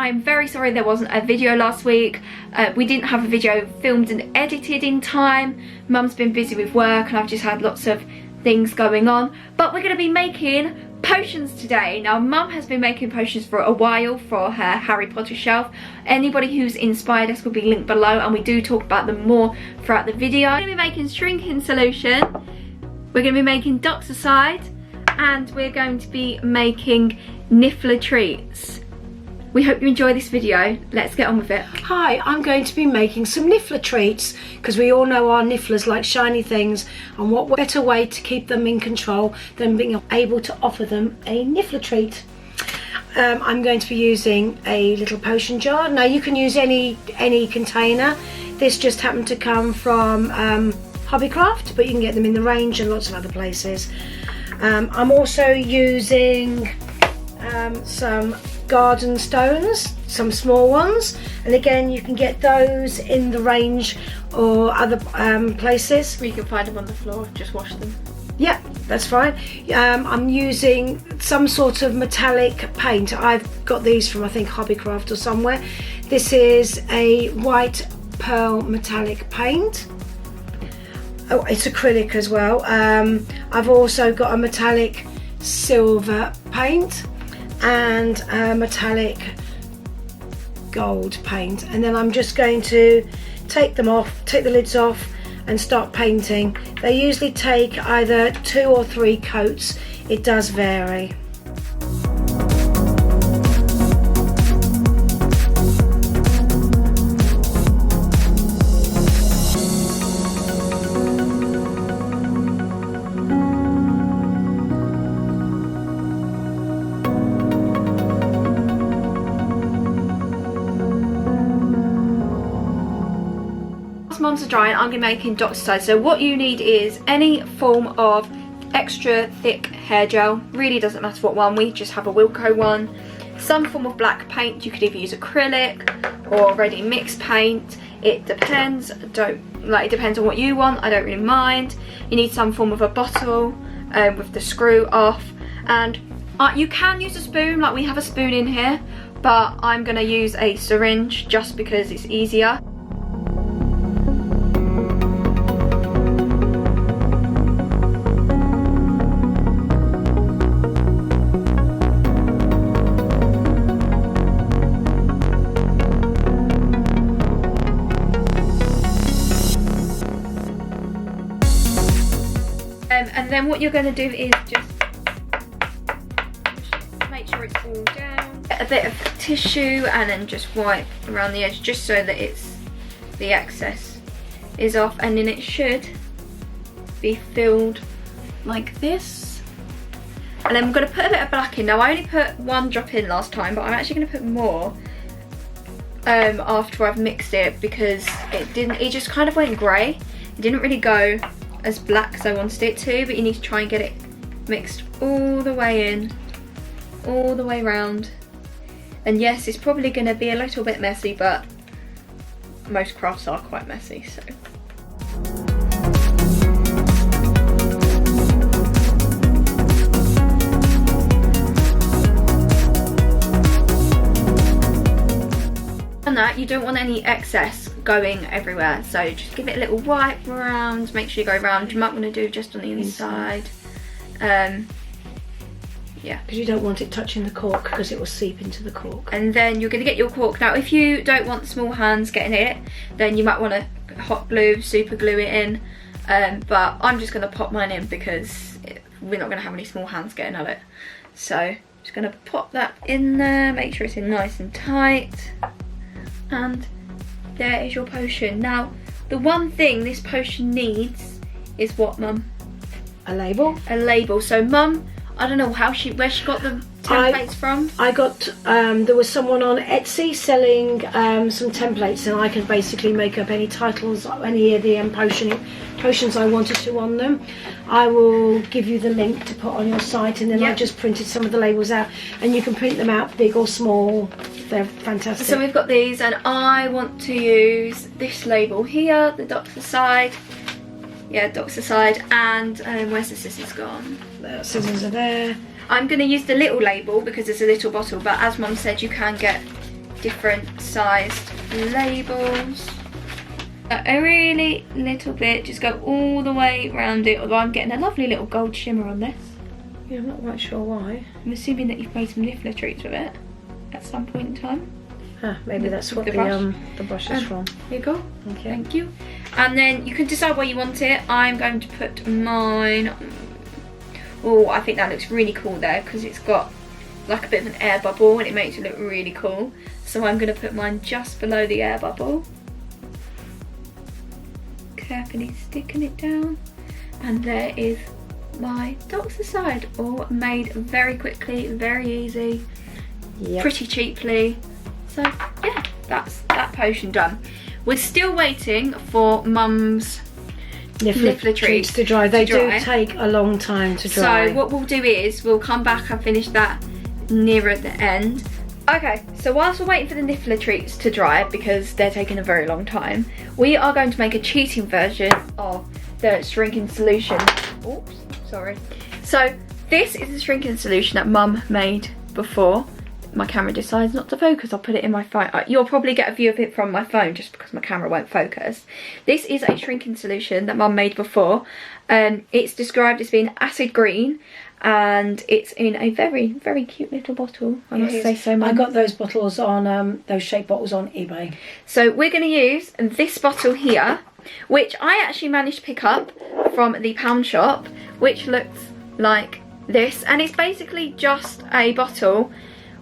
I'm very sorry there wasn't a video last week. We didn't have a video filmed and edited in time. Mum's been busy with work and I've just had lots of things going on. But we're going to be making potions today. Now Mum has been making potions for a while for her Harry Potter shelf. Anybody who's inspired us will be linked below, and we do talk about them more throughout the video. We're going to be making shrinking solution, we're going to be making Doxicide, and we're going to be making Niffler Treats. We hope you enjoy this video. Let's get on with it. Hi, I'm going to be making some Niffler Treats because we all know our Nifflers like shiny things, and what better way to keep them in control than being able to offer them a Niffler Treat. I'm going to be using a little potion jar. Now you can use any container. This just happened to come from Hobbycraft, but you can get them in the range and lots of other places. I'm also using some garden stones, some small ones, and again you can get those in the range or other places. You can find them on the floor, just wash them. Yeah, that's fine. I'm using some sort of metallic paint. I've got these from, I think, Hobbycraft or somewhere. This is a white pearl metallic paint. Oh, it's acrylic as well. I've also got a metallic silver paint and a metallic gold paint, and then I'm just going to take them off, take the lids off and start painting. They usually take either 2 or 3 coats, it does vary. Mum's are drying, I'm going to be making Doxicide. So what you need is any form of extra thick hair gel. Really doesn't matter what one, we just have a Wilko one. Some form of black paint, you could either use acrylic or ready mixed paint. It depends, it depends on what you want, I don't really mind. You need some form of a bottle with the screw off, and you can use a spoon, like we have a spoon in here, but I'm going to use a syringe just because it's easier. And then what you're going to do is just make sure it's all down. Get a bit of tissue and then just wipe around the edge just so that the excess is off, and then it should be filled like this. And then I'm going to put a bit of black in. Now I only put 1 drop in last time, but I'm actually going to put more after I've mixed it, because it just kind of went grey. It didn't really go as black as I wanted it to, but you need to try and get it mixed all the way in, all the way round. And yes, it's probably going to be a little bit messy, but most crafts are quite messy, so. On that, you don't want any excess going everywhere, so just give it a little wipe around, make sure you go around. You might want to do just on the inside. Yeah, because you don't want it touching the cork, because it will seep into the cork. And then you're going to get your cork. Now if you don't want small hands getting it, then you might want to hot glue, super glue it in, but I'm just going to pop mine in because we're not going to have any small hands getting at it. So just going to pop that in there, make sure it's in nice and tight, and there is your potion. Now the one thing this potion needs is what, Mum? A label. A label. So Mum, I don't know where she got the templates from. I got, there was someone on Etsy selling some templates, and I can basically make up any titles, any of the potions I wanted to on them. I will give you the link to put on your site, and then I just printed some of the labels out, and you can print them out big or small. They're fantastic. So we've got these, and I want to use this label here, the Doxicide. Yeah, Doxicide, and where's the scissors gone? The scissors are there. I'm going to use the little label because it's a little bottle, but as Mum said, you can get different sized labels. A really little bit, just go all the way around it, although I'm getting a lovely little gold shimmer on this. Yeah, I'm not quite sure why. I'm assuming that you've made some Niffler Treats with it at some point in time. Maybe that's what the brush is from. Here you go. Okay. Thank you. And then you can decide where you want it. I'm going to put mine. Oh, I think that looks really cool there because it's got like a bit of an air bubble and it makes it look really cool. So I'm going to put mine just below the air bubble. Carefully sticking it down. And there is my Doxicide, all made very quickly, very easy, pretty cheaply. So yeah, that's that potion done. We're still waiting for Mum's Niffler Treats to dry. They do take a long time to dry. So what we'll do is we'll come back and finish that nearer the end. Okay, so whilst we're waiting for the Niffler Treats to dry, because they're taking a very long time, we are going to make a cheating version of the shrinking solution. Oops, sorry. So this is the shrinking solution that Mum made before. My camera decides not to focus, I'll put it in my phone. You'll probably get a view of it from my phone just because my camera won't focus. This is a shrinking solution that Mum made before. It's described as being acid green and it's in a very, very cute little bottle. I must say so, Mum. I got those bottles on, those shaped bottles on eBay. So we're going to use this bottle here, which I actually managed to pick up from the pound shop, which looks like this. And it's basically just a bottle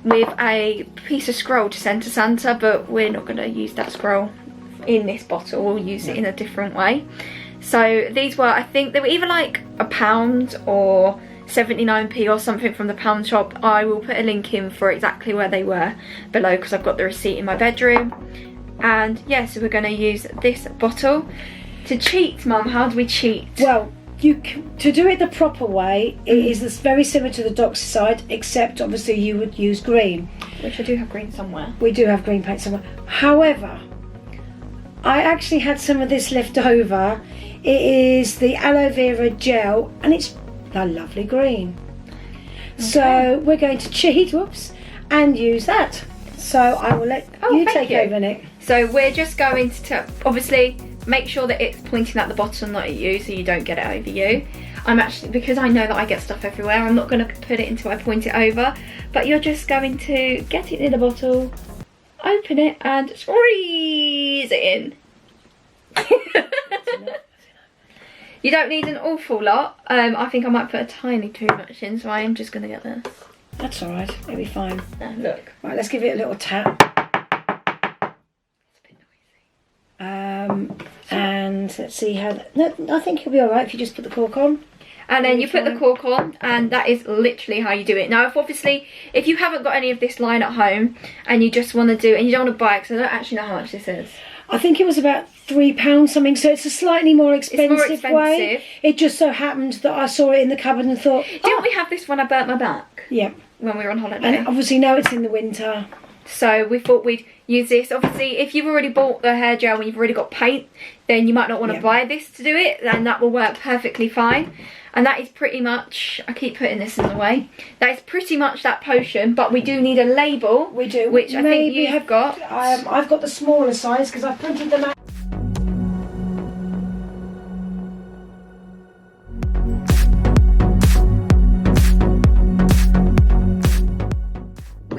with a piece of scroll to send to Santa, but we're not going to use that scroll in this bottle. We'll use it in a different way. So these were, I think they were either like £1 or 79p or something from the pound shop. I will put a link in for exactly where they were below because I've got the receipt in my bedroom. And yeah, so we're going to use this bottle to cheat. Mum, how do we cheat? Well, to do it the proper way, it is very similar to the Doxicide, except obviously you would use green. Which I do have green somewhere. We do have green paint somewhere. However, I actually had some of this left over. It is the Aloe Vera Gel, and it's a lovely green. Okay. So we're going to cheat, and use that. So I will let you take over, Nick. So we're just going to obviously make sure that it's pointing at the bottom, not at you, so you don't get it over you. I'm actually, because I know that I get stuff everywhere, I'm not going to put it until I point it over, but you're just going to get it in the bottle, open it and squeeze it in. You don't need an awful lot. I think I might put a tiny too much in, so I am just going to get this. That's alright, it'll be fine. Look. Right, let's give it a little tap. And let's see how I think it'll be alright if you just put the cork on. And then you put the cork on, and that is literally how you do it. Now, if you haven't got any of this line at home and you just want to do, and you don't want to buy it, because I don't actually know how much this is. I think it was about £3 something, so it's a slightly more expensive way. It just so happened that I saw it in the cupboard and thought, didn't we have this when I burnt my back? Yeah. When we were on holiday. And obviously now it's in the winter. So we thought we'd use this. Obviously, if you've already bought the hair gel and you've already got paint, then you might not want to buy this to do it, and that will work perfectly fine. And that is pretty much, I keep putting this in the way, that is pretty much that potion, but we do need a label. We do. Which I think you've got. I've got the smaller size because I've printed them out.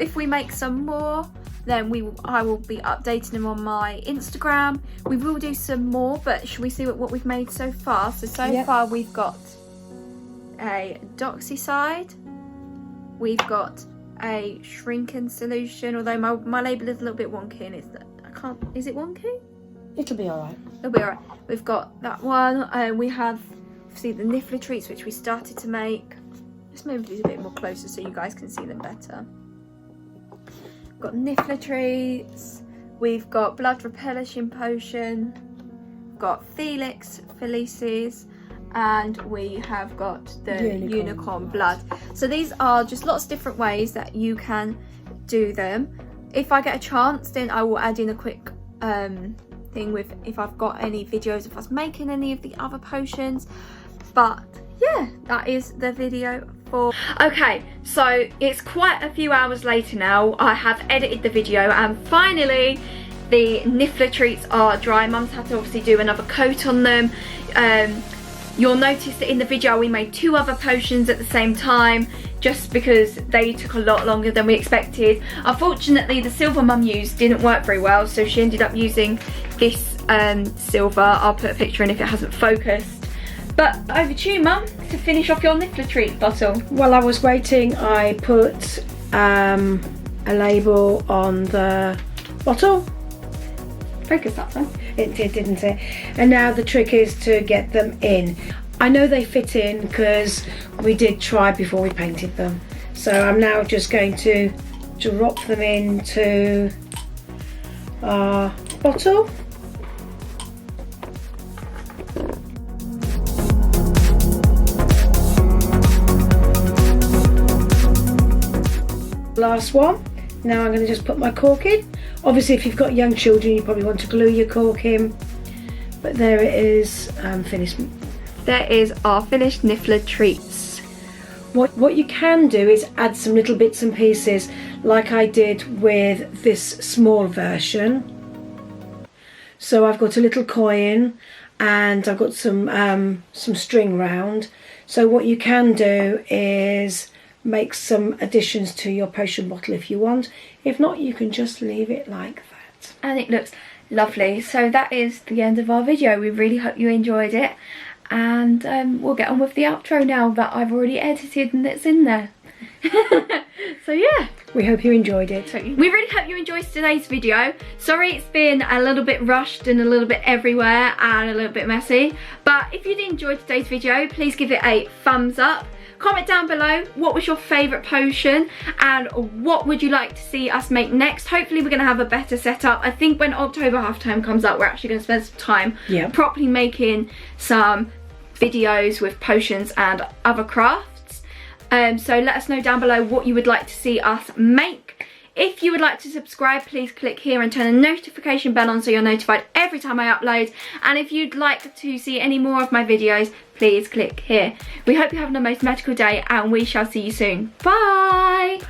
If we make some more, then I will be updating them on my Instagram. We will do some more, but should we see what we've made so far? So far we've got a Doxicide, we've got a shrinking solution, although my label is a little bit wonky and is it wonky? It'll be alright. It'll be alright. We've got that one, we have the Niffler Treats, which we started to make. Let's move these a bit more closer so you guys can see them better. We've got Niffler Treats, we've got Blood Replenishing Potion, we've got Felix Felices, and we have got the unicorn blood. So these are just lots of different ways that you can do them. If I get a chance, then I will add in a quick thing with if I've got any videos of us making any of the other potions. But yeah, that is the video for. Okay, so it's quite a few hours later now. I have edited the video and finally the Niffler Treats are dry. Mum's had to obviously do another coat on them. You'll notice that in the video we made 2 other potions at the same time just because they took a lot longer than we expected. Unfortunately, the silver Mum used didn't work very well, so she ended up using this silver. I'll put a picture in if it hasn't focused. But over to you, Mum, to finish off your Niffler Treat bottle. While I was waiting, I put a label on the bottle. Focus that one. It did, didn't it? And now the trick is to get them in. I know they fit in because we did try before we painted them. So I'm now just going to drop them into our bottle. Last one. Now I'm going to just put my cork in. Obviously, if you've got young children, you probably want to glue your cork in. But there it is, finished. There is our finished Niffler Treats. What you can do is add some little bits and pieces, like I did with this small version. So I've got a little coin, and I've got some string round. So what you can do is make some additions to your potion bottle if you want. If not, you can just leave it like that. And it looks lovely. So that is the end of our video. We really hope you enjoyed it. And we'll get on with the outro now that I've already edited and it's in there. So yeah. We hope you enjoyed it. We really hope you enjoyed today's video. Sorry it's been a little bit rushed and a little bit everywhere and a little bit messy. But if you did enjoy today's video, please give it a thumbs up. Comment down below what was your favourite potion and what would you like to see us make next. Hopefully we're going to have a better setup. I think when October half term comes up, we're actually going to spend some time properly making some videos with potions and other crafts. So let us know down below what you would like to see us make. If you would like to subscribe, please click here and turn the notification bell on so you're notified every time I upload. And if you'd like to see any more of my videos, please click here. We hope you're having the most magical day and we shall see you soon. Bye!